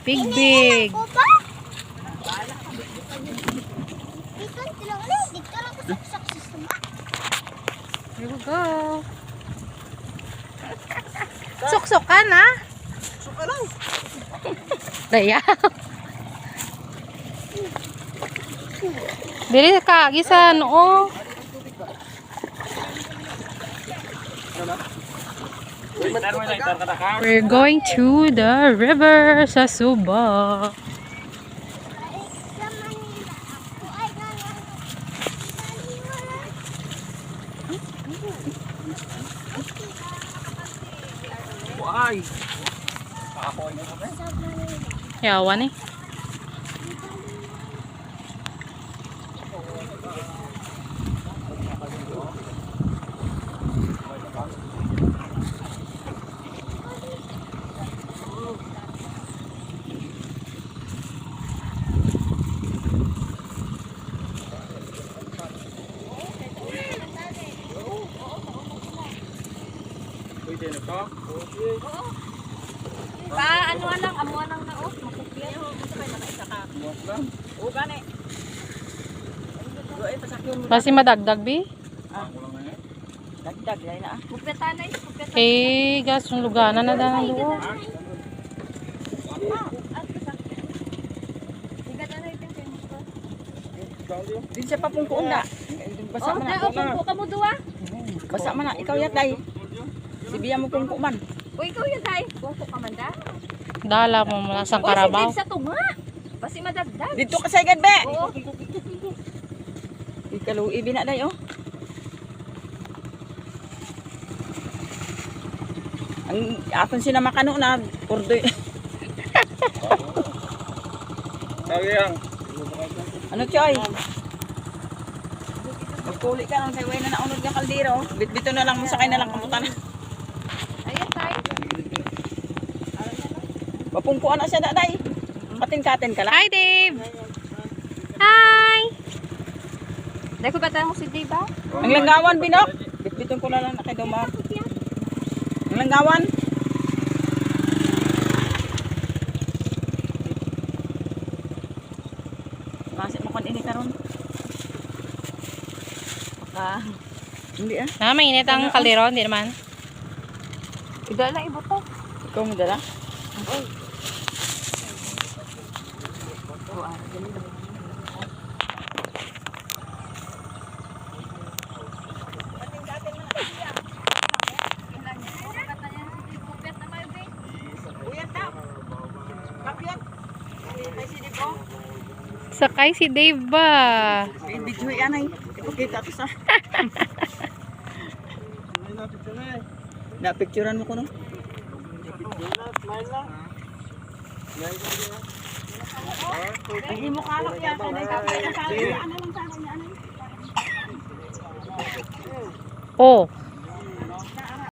Big. Here we go. Suksok ka na? Suka lang. Daya. Dili ka gisa noo. We're going to the river sa Suba. Ay. Yawan eh. Ano lang, amuan lang na oh, makukyan. Sabay na isa ka. O gani. Go ay pasakyon mo. Basi madagdag bi. Dagdag lay na. Kupetan na, kupetan. Eh, gas yung luganan na daw duo. Din siya pa pong kuunda. Basa man na. Oh, ka mo duwa. Basa man na, ikaw yat day. Sibiya mo pong kuman. O ikaw yat day. Kuko ka man da. Dala mo lang sang karabaw. Sa tunga. Basi madagdag. Dito ka sa igad, be. Oo. Ikaluwi bina day, oh. Ang aton sinamakano na kurdoy. Sayang. Ano choy? Magkuli ka lang sa way na naunod ng kaldero. Bit-bito na lang mo sakay na lang kamutan. Ayan tayo. Mapungkuan na siya daday. Katin-katin ka lang. Hi, Dave. Hi. Dahil ko bata mo si Dave ba? Ang langgawan binok. Bit-biton ko na lang na kay Doma. Ang langgawan. Kasi mo kon ini karon. Hindi ah. Na, mainit ang kaldero, hindi naman. Ida lang ibuto. Ikaw mo dala? Sakay si Dave ba? Video yan ay. Ipakita to sa. Na-picturean mo ko no? Hindi mo kalap yan. Ano lang sa akin yan? Oh.